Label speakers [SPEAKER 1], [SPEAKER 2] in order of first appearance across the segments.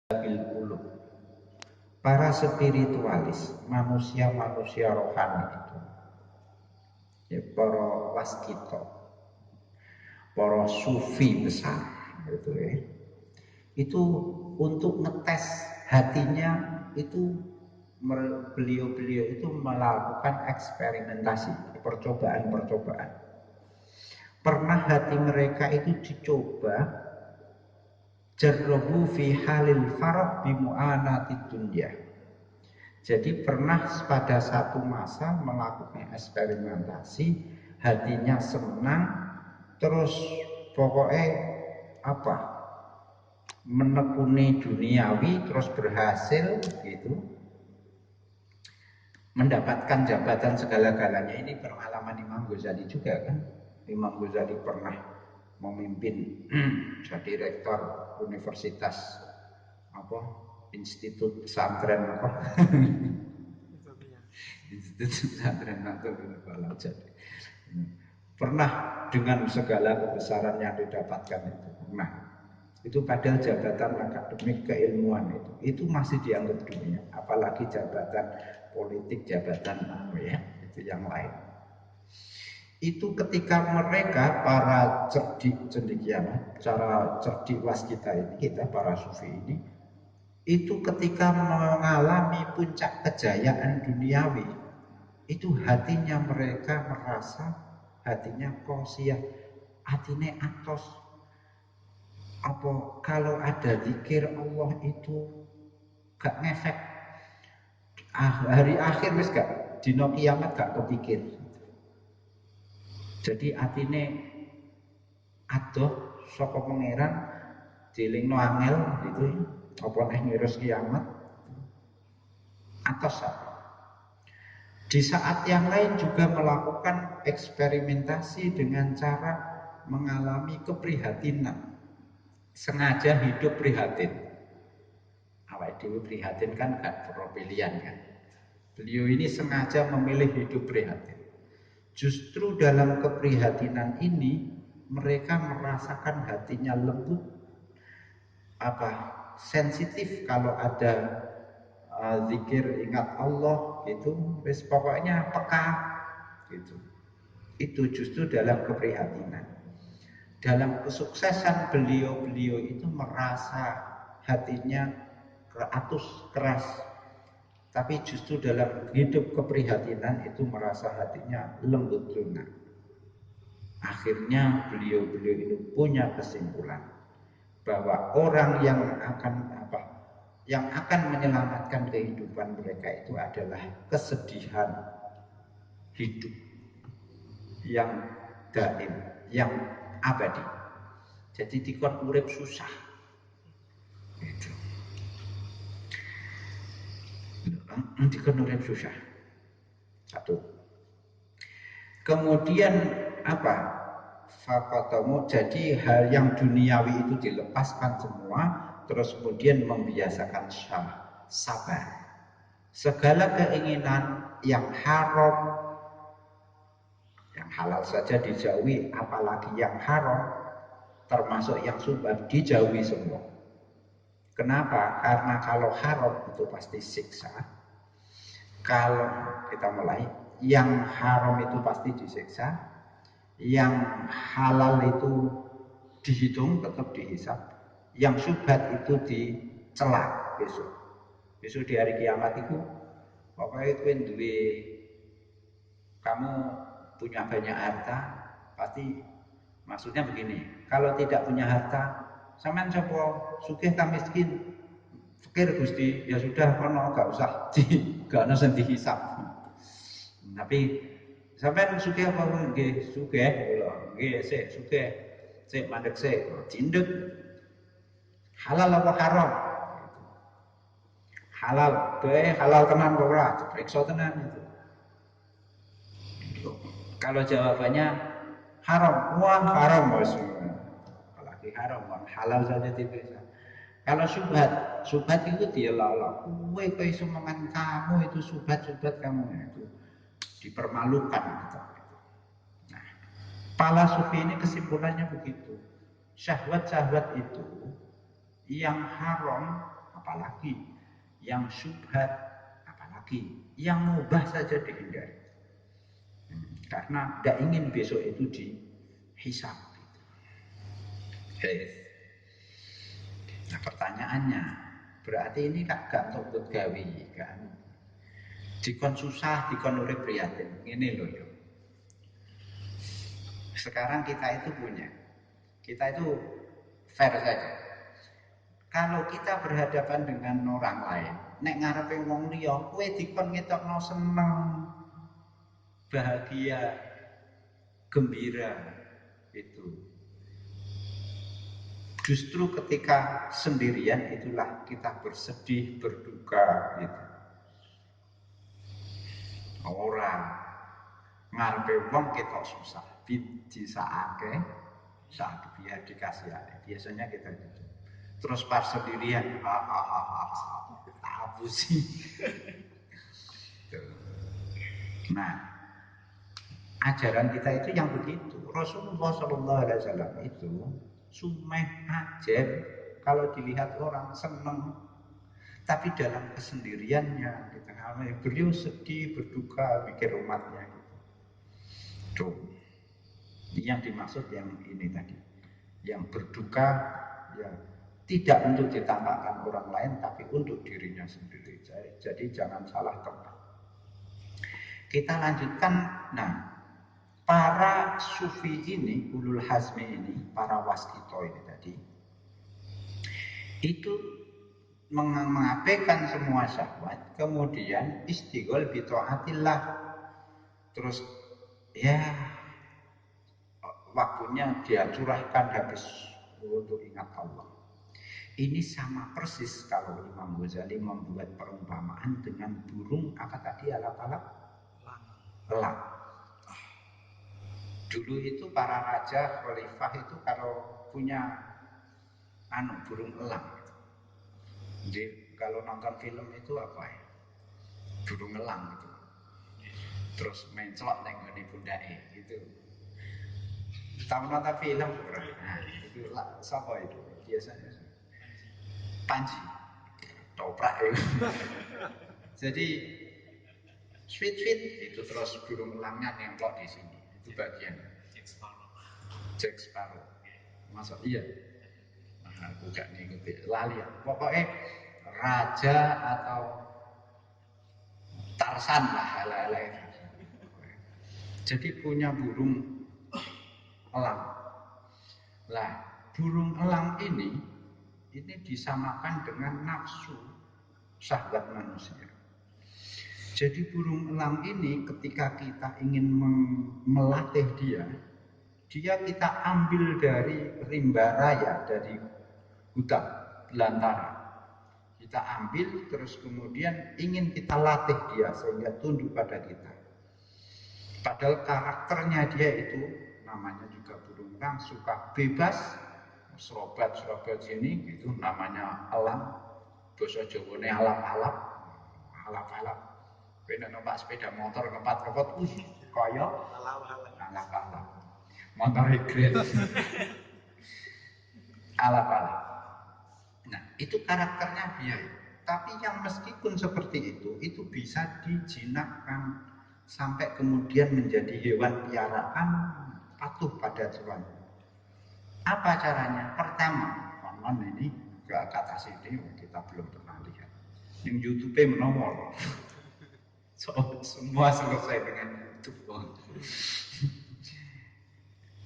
[SPEAKER 1] bil qulub. Para spiritualis, manusia-manusia rohani itu, ya, para waskita, para sufi besar gitu ya. Itu untuk ngetes hatinya itu beliau-beliau itu melakukan eksperimentasi, percobaan-percobaan. Pernah hati mereka itu dicoba jarrabu fi halil farah bimu'anati dunya. Jadi pernah pada satu masa melakukan eksperimentasi, hatinya senang, terus pokoknya apa, menekuni duniawi, terus berhasil gitu, mendapatkan jabatan segala-galanya. Ini pengalaman Imam Ghazali juga kan. Imam Ghazali pernah memimpin jadi rektor universitas apa, institut pesantren apa institut pesantren Nahdlatul Ulama. Jadi pernah dengan segala kebesaran yang didapatkan itu. Nah, itu padahal jabatan akademik keilmuan itu masih dianggap dunia, apalagi jabatan politik, jabatan apa ya, itu yang lain. Itu ketika mereka para cerdik cendekiawan, cara cerdik waskita ini, kita para sufi ini, itu ketika mengalami puncak kejayaan duniawi, itu hatinya mereka merasa hatinya qasiyah, hatinya atos. Apa kalau ada zikir Allah itu gak ngefek, hari akhir wis gak, dino kiamat gak kepikir. Jadi atine adoh saka pangeran dilingno angel gitu, apa neh ngirus kiamat atos. Di saat yang lain juga melakukan eksperimentasi dengan cara mengalami keprihatinan, sengaja hidup prihatin. Awake dhewe prihatin kan gak perlu pilihan kan. Beliau ini sengaja memilih hidup prihatin. Justru dalam keprihatinan ini mereka merasakan hatinya lembut, sensitif kalau ada zikir ingat Allah gitu, wis pokoknya peka gitu. Itu justru dalam keprihatinan. Dalam kesuksesan beliau-beliau itu merasa hatinya keratus keras, tapi justru dalam hidup keprihatinan itu merasa hatinya lembut lunak. Akhirnya beliau-beliau itu punya kesimpulan bahwa orang yang akan menyelamatkan kehidupan mereka itu adalah kesedihan hidup yang daim, yang abadi. Jadi dikon urip susah itu. Dikon urip susah. Satu. Kemudian apa? Fakatamu, jadi hal yang duniawi itu dilepaskan semua, terus kemudian membiasakan sabar. Segala keinginan yang haram, yang halal saja dijauhi, apalagi yang haram, termasuk yang subhat dijauhi semua. Kenapa? Karena kalau haram itu pasti siksa. Kalau kita mulai, yang haram itu pasti disiksa, yang halal itu dihitung, tetap dihisab, yang subhat itu dicela besok. Besok di hari kiamat itu pokoknya kamu punya banyak harta, pasti maksudnya begini, kalau tidak punya harta sampean sapa sugih ta miskin, fikir Gusti, ya sudah kono gak usah gak ono sing dihisab. Tapi sampean sugih apa nggih? Sugih kula. Nggih, sik sugih. Sik mandeg sik, cindek. Halal apa haram? Halal, halal tenan kok ora, periksa tenan itu. Kalau jawabannya haram, wah haram bos. Apalagi haram, halal saja tidak. Kalau subhat itu dia lalak. Kue iso mangan kamu itu subhat kamu itu dipermalukan. Nah, para sufi ini kesimpulannya begitu. Syahwat itu yang haram, apalagi yang syubhat, apalagi yang mubah saja dihindari. Karena tidak ingin besok itu dihisab. Nah pertanyaannya, berarti ini gak untuk begawi kan? Dikon susah, dikon urip prihatin. Ini loh ya. Sekarang kita itu fair saja. Kalau kita berhadapan dengan orang lain, nek ngarepe wong liya, kowe dikon ngetokno seneng, bahagia, gembira itu. Justru ketika sendirian itulah kita bersedih, berduka gitu. Orang ngarepe wong ketok susah, disakake, saat dia dikasihane. Biasanya kita gitu. Terus pas sendirian, apa sih? Nah, ajaran kita itu yang begitu. Rasulullah SAW itu sumeh aja kalau dilihat orang seneng, tapi dalam kesendiriannya di tengah beliau sedih, berduka, mikir umatnya gitu. Tuh, yang dimaksud yang ini tadi, yang berduka ya tidak untuk ditampakkan orang lain, tapi untuk dirinya sendiri. Jadi jangan salah tempat. Kita lanjutkan. Nah, para sufi ini, ulul hazmi ini, para waskito ini tadi, itu mengabaikan semua syahwat, kemudian istighol bita'atillah. Terus ya waktunya dia curahkan habis untuk ingat Allah. Ini sama persis kalau Imam Ghazali membuat perumpamaan dengan burung apa tadi alat-alat? Elang. Dulu itu para raja, khalifah itu kalau punya burung elang. Jadi kalau nonton film itu apa ya? Burung elang gitu. Terus mencolok nenggone bundake gitu. Tahu nonton film ora? Nah, itu siapa itu? Biasanya Panji, toprak itu. Jadi sweet itu terus burung elangnya nemplok di sini. Itu bagian Jack Sparrow. Masa iya? Nah, aku gak ngikuti lali ya. Pokoknya raja atau Tarsan lah ala-ala itu. Jadi punya burung elang. Lah, burung elang ini disamakan dengan nafsu syahwat manusia. Jadi burung elang ini ketika kita ingin melatih dia kita ambil dari rimba raya, dari hutan belantara. Kita ambil terus kemudian ingin kita latih dia sehingga tunduk pada kita. Padahal karakternya dia itu namanya juga burung elang, suka bebas, serobat sini itu namanya elang. Basa Jawane alap-alap. Beda numpak sepeda motor kepot-kepot, kaya alap-alap. Motor keren. Alap-alap. Nah, itu karakternya dia. Tapi yang meskipun seperti itu bisa dijinakkan sampai kemudian menjadi hewan piaraan patuh pada tuan. Apa caranya? Pertama, konon ini ke atas ini kita belum pernah lihat. Yang YouTube menomor. So, semua selesai dengan YouTube.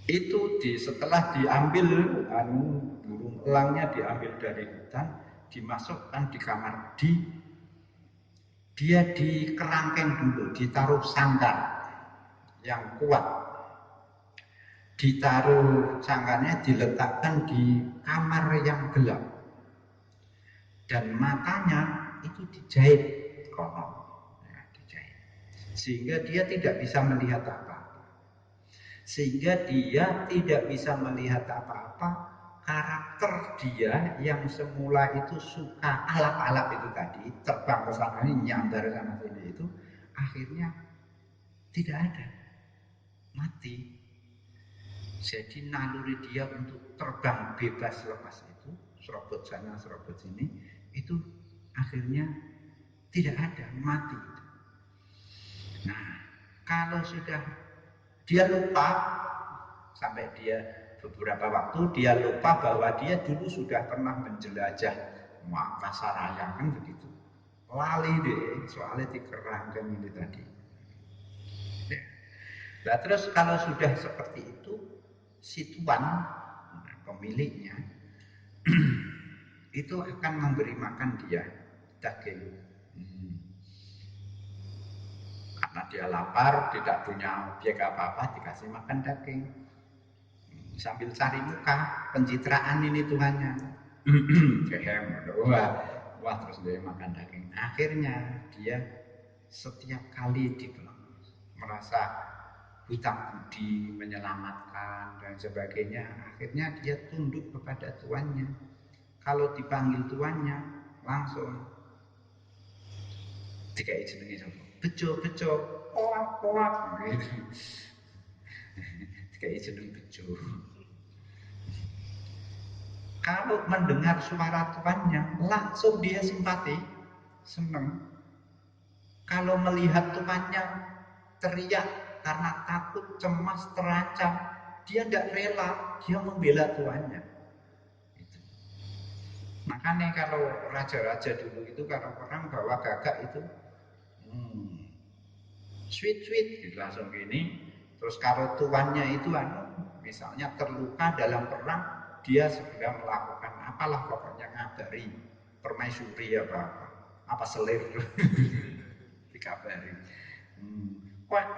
[SPEAKER 1] Itu setelah diambil burung elangnya diambil dari hutan, dimasukkan di kamar, dia dikerangkeng dulu, ditaruh sangkar yang kuat, ditaruh sangkarnya, diletakkan di kamar yang gelap, dan matanya itu dijahit konon, dijahit, sehingga dia tidak bisa melihat apa-apa. Sehingga dia tidak bisa melihat apa-apa. Karakter dia yang semula itu suka alap-alap itu tadi, terbang ke sana ini, nyambar sana sini itu, akhirnya tidak ada, mati. Jadi naluri dia untuk terbang bebas lepas itu, serobot sana serobot sini, itu akhirnya tidak ada, mati. Nah, kalau sudah dia lupa, sampai dia beberapa waktu dia lupa bahwa dia dulu sudah pernah menjelajah angkasa raya, kan begitu. Lali deh, soalnya dikerangkan ini tadi. Nah, terus kalau sudah seperti itu, si tuan, pemiliknya, itu akan memberi makan dia daging. Karena dia lapar, tidak punya objek apa-apa, dikasih makan daging. Sambil cari muka, pencitraan ini tuannya. Gehem, wah terus dia makan daging. Akhirnya dia setiap kali merasa hutang budi, menyelamatkan dan sebagainya, akhirnya dia tunduk kepada tuannya. Kalau dipanggil tuannya, langsung dikai jenenge sapa? Bejo, koak, gitu. Dikai jeneng bejo. Kalau mendengar suara tuannya, langsung dia simpati, senang. Kalau melihat tuannya teriak karena takut, cemas, terancam, dia tidak rela, dia membela tuannya. Makanya kalau raja-raja dulu itu kalau perang bawa gagak itu sweet gitu langsung gini. Terus kalau tuannya itu misalnya terluka dalam perang, dia segera melakukan apalah pokoknya ngabari permaisuri apa selir dikabari. Kuak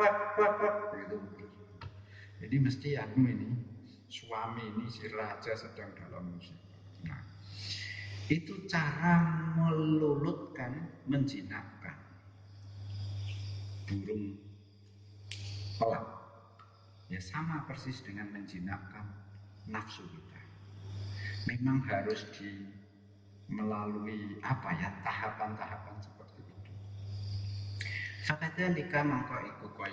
[SPEAKER 1] gitu. Jadi mesti ini suami ini si raja sedang dalam musibah. Nah, itu cara melulutkan, menjinakkan burung pelak. Ya sama persis dengan menjinakkan nafsu kita. Memang harus melalui tahapan-tahapan seperti itu. Fakadzalika mangko iku kaya